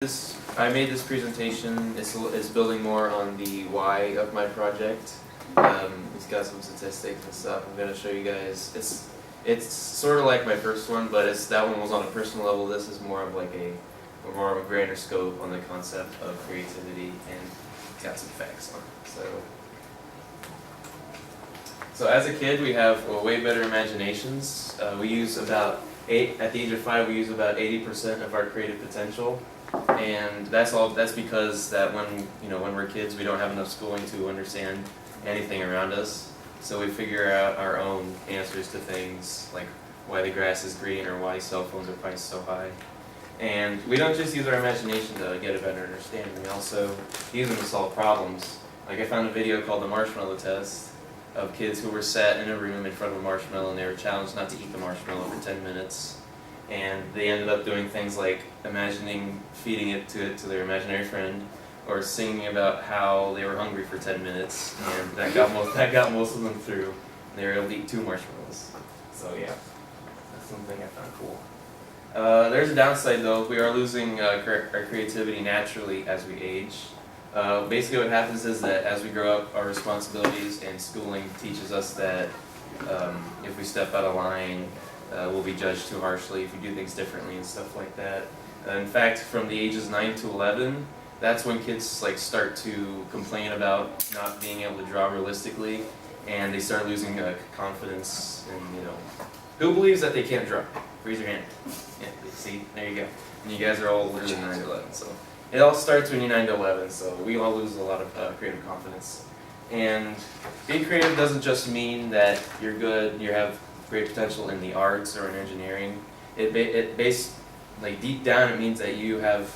I made this presentation. It's building more on the why of my project. It's got some statistics and stuff. I'm gonna show you guys. It's sort of like my first one, but that one was on a personal level. This is more of like more of a grander scope on the concept of creativity, and it's got some facts on it. So as a kid, we have way better imaginations. We use at the age of 5, we use about 80% of our creative potential. And that's because when we're kids, we don't have enough schooling to understand anything around us. So we figure out our own answers to things like why the grass is green or why cell phones are priced so high. And we don't just use our imagination to get a better understanding. We also use them to solve problems. Like I found a video called the marshmallow test of kids who were sat in a room in front of a marshmallow and they were challenged not to eat the marshmallow for 10 minutes. And they ended up doing things like feeding it to their imaginary friend, or singing about how they were hungry for 10 minutes, and that got most of them through. They were able to eat 2 marshmallows. So yeah, that's something I found cool. There's a downside though. We are losing our creativity naturally as we age. Basically what happens is that as we grow up, our responsibilities and schooling teaches us that if we step out of line, we'll be judged too harshly if we do things differently and stuff like that. In fact, from the ages 9 to 11, that's when kids start to complain about not being able to draw realistically, and they start losing confidence. And who believes that they can't draw? Raise your hand. Yeah, see, there you go. And you guys are all older than 9 to 11, so it all starts when you're 9 to 11. So we all lose a lot of creative confidence. And being creative doesn't just mean that you're good, you have great potential in the arts or in engineering. Deep down, it means that you have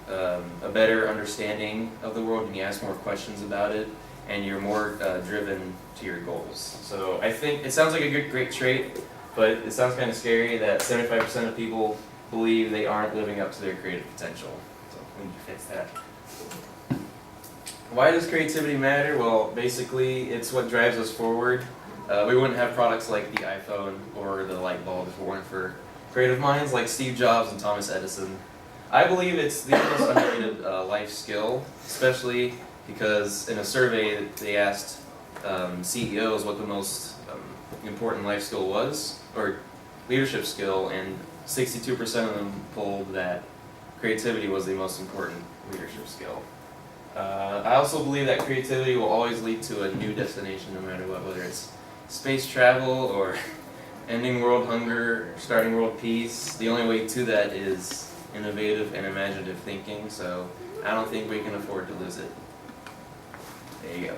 a better understanding of the world and you ask more questions about it, and you're more driven to your goals. So I think it sounds like a great trait, but it sounds kind of scary that 75% of people believe they aren't living up to their creative potential. So we need to fix that. Why does creativity matter? Well, basically, it's what drives us forward. We wouldn't have products like the iPhone or the light bulb if it weren't for creative minds like Steve Jobs and Thomas Edison. I believe it's the most underrated life skill, especially because in a survey they asked CEOs what the most important life skill was, or leadership skill, and 62% of them polled that creativity was the most important leadership skill. I also believe that creativity will always lead to a new destination no matter what, whether it's space travel or ending world hunger, starting world peace. The only way to that is innovative and imaginative thinking, so I don't think we can afford to lose it. There you go.